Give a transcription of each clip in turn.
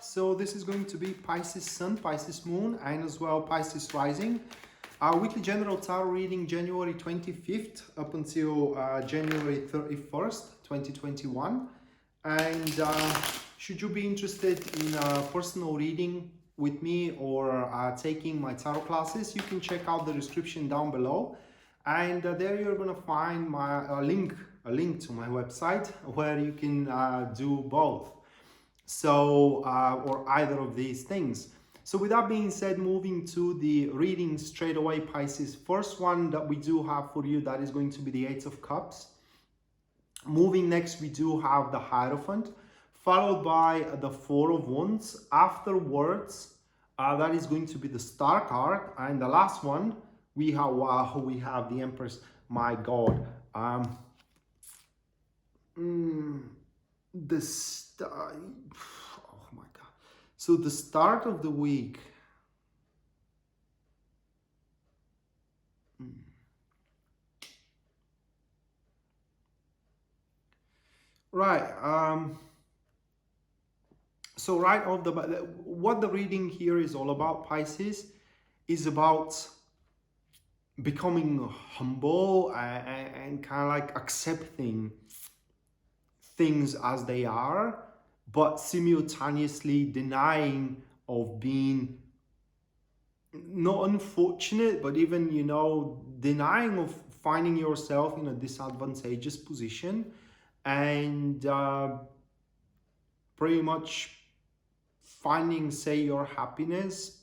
so this is going to be Pisces Sun, Pisces Moon, and as well Pisces Rising. Our weekly general tarot reading January 25th up until January 31st, 2021. And should you be interested in a personal reading with me or taking my tarot classes, you can check out the description down below. And there you're going to find a link to my website where you can do both. So, or either of these things. So with that being said, moving to the reading straight away, Pisces. First one that we do have for you, that is going to be the Eight of Cups. Moving next, we do have the Hierophant, followed by the Four of Wands. Afterwards, that is going to be the Star card. And the last one, we have the Empress. My God. Oh my God. So the start of the week. Right. So right off the bat, what the reading here is all about, Pisces, is about becoming humble and kind of like accepting things as they are, but simultaneously denying of being not unfortunate, but even, denying of finding yourself in a disadvantageous position, and pretty much finding, say, your happiness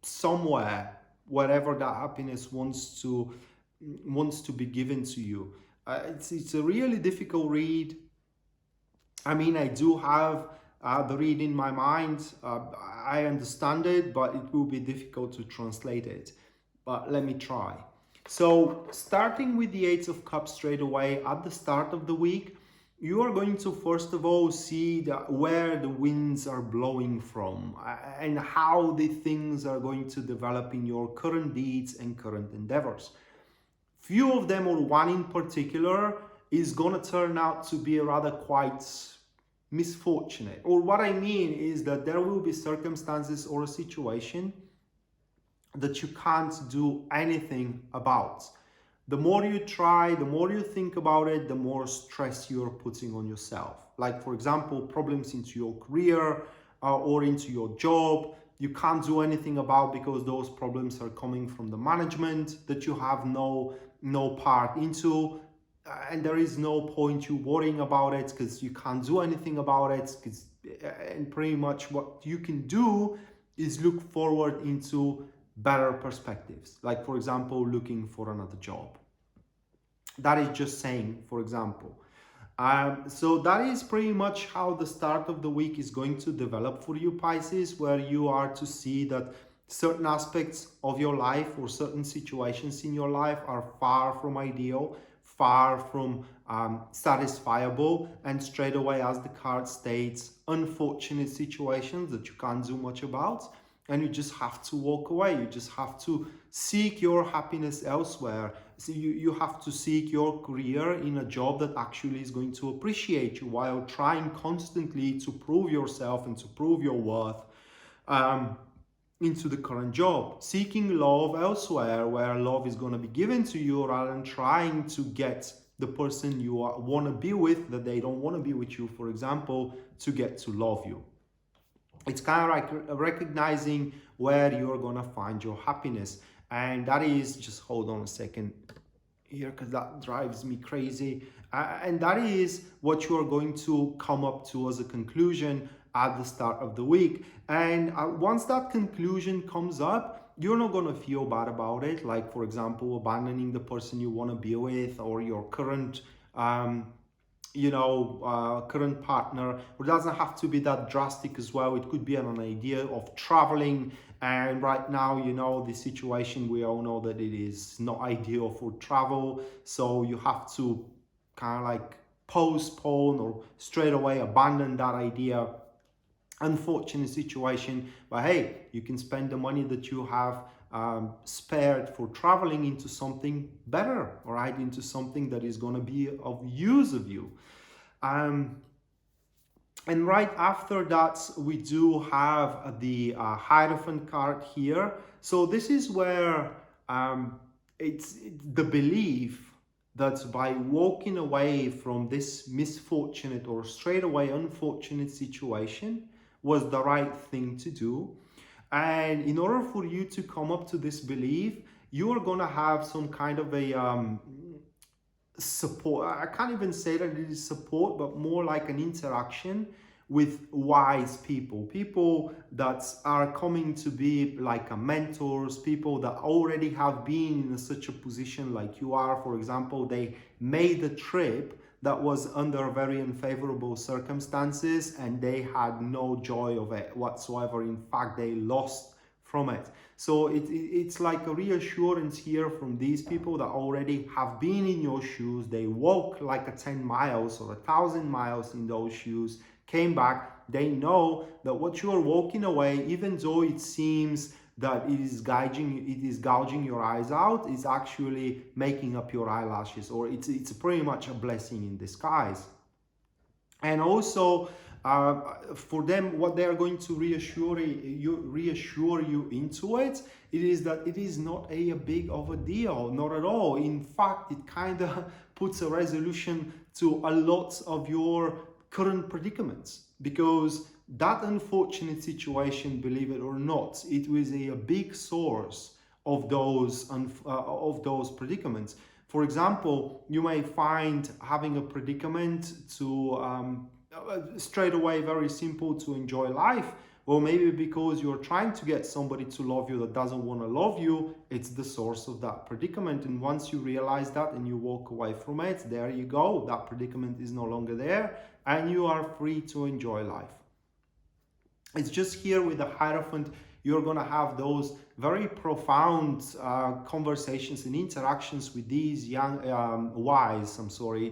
somewhere, wherever that happiness wants to be given to you. It's a really difficult read. I mean, I do have the read in my mind. I understand it, but it will be difficult to translate it. But let me try. So starting with the Eight of Cups straight away, at the start of the week, you are going to first of all see where the winds are blowing from and how the things are going to develop in your current deeds and current endeavors. Few of them, or one in particular, is going to turn out to be rather quite misfortunate. Or what I mean is that there will be circumstances or a situation that you can't do anything about. The more you try, the more you think about it, the more stress you're putting on yourself. Like, for example, problems into your career or into your job, you can't do anything about because those problems are coming from the management that you have no part into. And there is no point you worrying about it because you can't do anything about it. And pretty much what you can do is look forward into better perspectives. Like, for example, looking for another job. That is just saying, for example. So that is pretty much how the start of the week is going to develop for you, Pisces, where you are to see that certain aspects of your life or certain situations in your life are far from ideal, far from satisfiable, and straight away, as the card states, unfortunate situations that you can't do much about, and you just have to walk away. You just have to seek your happiness elsewhere. So you have to seek your career in a job that actually is going to appreciate you, while trying constantly to prove yourself and to prove your worth into the current job. Seeking love elsewhere, where love is going to be given to you, rather than trying to get the person you want to be with, that they don't want to be with you, for example, to get to love you. It's kind of like recognizing where you're going to find your happiness. And that is, just hold on a second here, because that drives me crazy. And that is what you are going to come up to as a conclusion at the start of the week. And once that conclusion comes up, you're not going to feel bad about it. Like, for example, abandoning the person you want to be with, or your current current partner. It doesn't have to be that drastic as well. It could be an idea of traveling, and right now, the situation, we all know that it is not ideal for travel, so you have to kind of like postpone or straight away abandon that idea. Unfortunate situation, but hey, you can spend the money that you have spared for traveling into something better, all right, into something that is going to be of use of you. And right after that, we do have the Hierophant card here. So this is where it's the belief that by walking away from this misfortunate or straight away unfortunate situation was the right thing to do. And in order for you to come up to this belief, you are going to have some kind of a support. I can't even say that it is support, but more like an interaction with wise people that are coming to be like a mentors, people that already have been in such a position like you are. For example, they made a trip that was under very unfavorable circumstances and they had no joy of it whatsoever. In fact, they lost from it. So it's like a reassurance here from these people that already have been in your shoes. They walk like a 10 miles or 1,000 miles in those shoes, came back. They know that what you are walking away, even though it seems that it is gouging your eyes out, is actually making up your eyelashes, or it's pretty much a blessing in disguise. And also, for them, what they are going to reassure you into it is that it is not a big of a deal, not at all. In fact, it kind of puts a resolution to a lot of your current predicaments, because that unfortunate situation, believe it or not, it was a big source of those predicaments. For example, you may find having a predicament to straight away very simple to enjoy life, or maybe because you're trying to get somebody to love you that doesn't want to love you, it's the source of that predicament. And once you realize that and you walk away from it, there you go, that predicament is no longer there and you are free to enjoy life. It's just here with the Hierophant, you're going to have those very profound conversations and interactions with these young,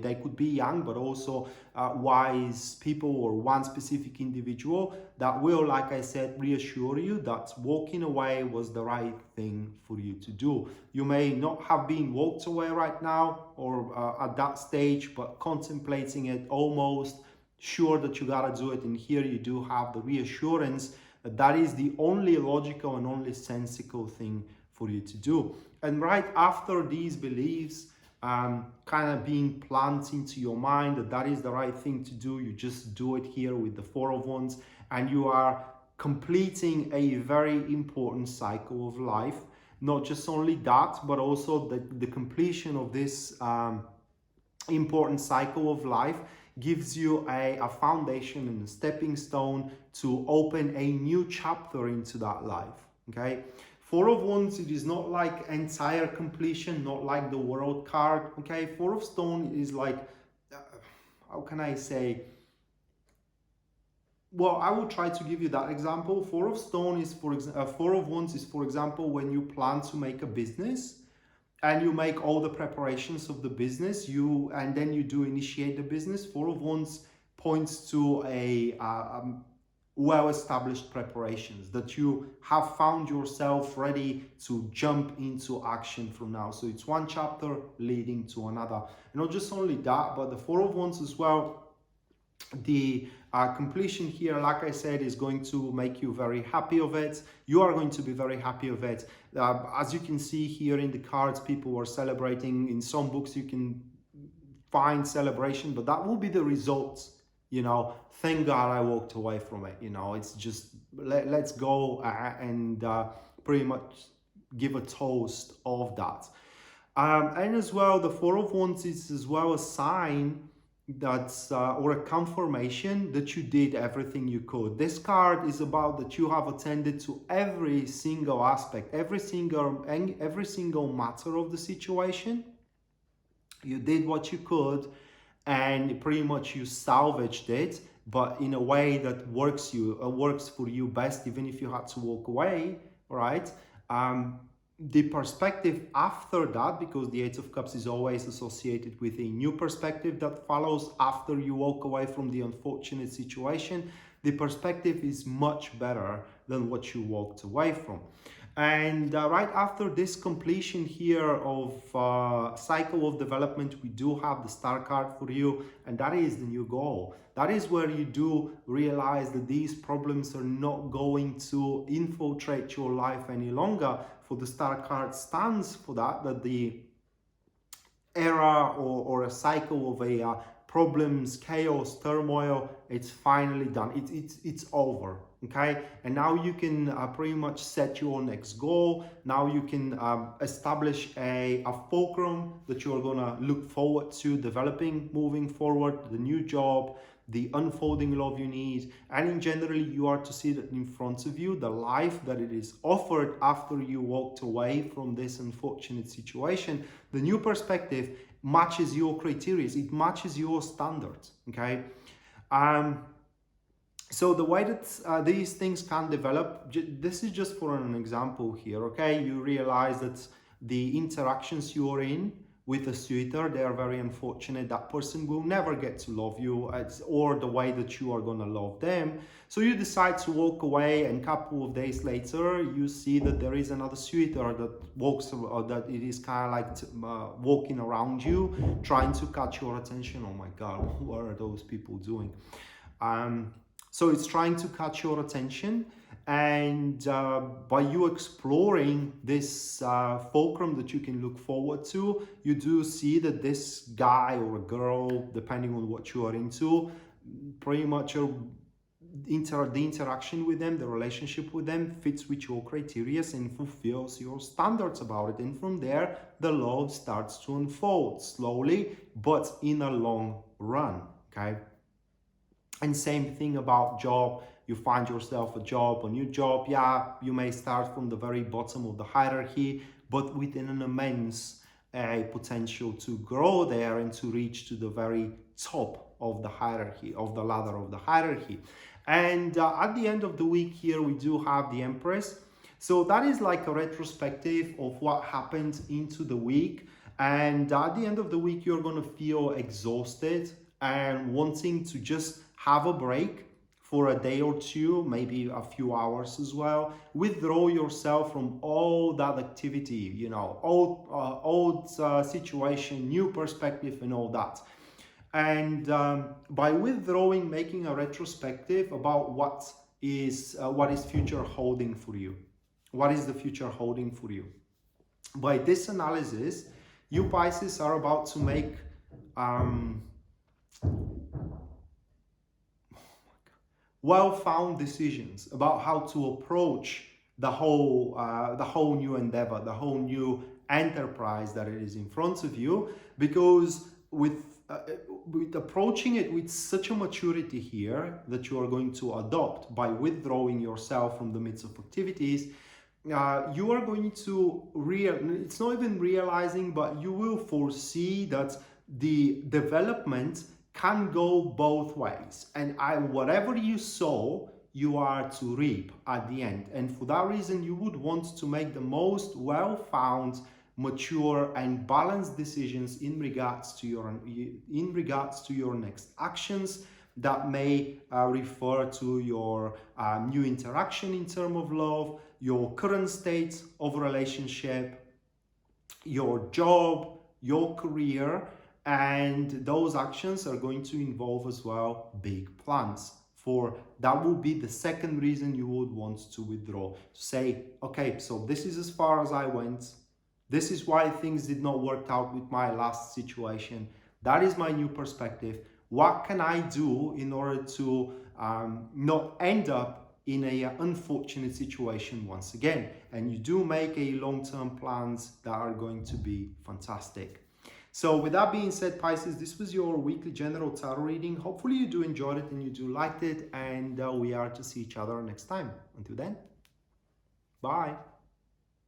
they could be young, but also wise people or one specific individual that will, like I said, reassure you that walking away was the right thing for you to do. You may not have been walked away right now or at that stage, but contemplating it, almost sure that you gotta do it. And here you do have the reassurance that that is the only logical and only sensible thing for you to do. And right after these beliefs kind of being planted into your mind that that is the right thing to do, you just do it here with the Four of Wands, and you are completing a very important cycle of life. Not just only that, but also the completion of this important cycle of life gives you a foundation and a stepping stone to open a new chapter into that life. Okay, Four of Wands, it is not like entire completion, not like the World card. Okay, Four of Stone is like, how can I say? Well, I will try to give you that example. Four of Stone is Four of Wands is, for example, when you plan to make a business and you make all the preparations of the business, and then you do initiate the business. Four of Wands points to a well-established preparations, that you have found yourself ready to jump into action from now. So it's one chapter leading to another. And not just only that, but the Four of Wands as well, the completion here, like I said, is going to make you very happy of it. You are going to be very happy of it. As you can see here in the cards, people are celebrating. In some books you can find celebration, but that will be the results. Thank God I walked away from it. It's just let's go and pretty much give a toast of that. And as well, the Four of Wands is as well a sign that's or a confirmation that you did everything you could. This card is about that you have attended to every single aspect, every single matter of the situation. You did what you could, and pretty much you salvaged it, but in a way that works for you best, even if you had to walk away, right? The perspective after that, because the Eight of Cups is always associated with a new perspective that follows after you walk away from the unfortunate situation, the perspective is much better than what you walked away from. And right after this completion here of cycle of development, we do have the star card for you, and that is the new goal. That is where you do realize that these problems are not going to infiltrate your life any longer. For the star card stands for that the era or a cycle of problems, chaos, turmoil, it's finally done. It's over. Okay, and now you can pretty much set your next goal. Now you can establish a fulcrum that you're gonna look forward to developing moving forward, the new job, the unfolding love you need, and in general you are to see that in front of you the life that it is offered after you walked away from this unfortunate situation. The new perspective matches your criteria, it matches your standards. Okay, so the way that these things can develop, this is just for an example here. Okay, you realize that the interactions you are in with a suitor, they are very unfortunate. That person will never get to love you or the way that you are gonna love them. So you decide to walk away, and a couple of days later, you see that there is another suitor that walks, or that it is kind of like walking around you, trying to catch your attention. Oh my God, what are those people doing? So it's trying to catch your attention, and by you exploring this fulcrum that you can look forward to, you do see that this guy or a girl, depending on what you are into, pretty much the interaction with them, the relationship with them fits with your criteria and fulfills your standards about it. And from there, the love starts to unfold slowly, but in a long run. Okay. And same thing about job. You find yourself a job, a new job. Yeah, you may start from the very bottom of the hierarchy, but within an immense potential to grow there and to reach to the very top of the hierarchy, of the ladder of the hierarchy. And at the end of the week here, we do have the Empress. So that is like a retrospective of what happened into the week. And at the end of the week, you're going to feel exhausted and wanting to just have a break for a day or two, maybe a few hours as well. Withdraw yourself from all that activity, you know, old situation, new perspective and all that. And by withdrawing, making a retrospective about what is future holding for you. What is the future holding for you? By this analysis, you Pisces are about to make well-found decisions about how to approach the whole new endeavor, the whole new enterprise that it is in front of you, because with approaching it with such a maturity here that you are going to adopt by withdrawing yourself from the midst of activities, you are going to it's not even realizing, but you will foresee that the development can go both ways, and whatever you sow, you are to reap at the end. And for that reason, you would want to make the most well-found, mature and balanced decisions in regards to your next actions that may refer to your new interaction in terms of love, your current state of relationship, your job, your career. And those actions are going to involve as well big plans. For that will be the second reason you would want to withdraw. Say, okay, so this is as far as I went. This is why things did not work out with my last situation. That is my new perspective. What can I do in order to not end up in a unfortunate situation once again? And you do make a long-term plans that are going to be fantastic. So with that being said, Pisces, this was your weekly general tarot reading. Hopefully you do enjoy it and you do liked it, and we are to see each other next time. Until then, bye.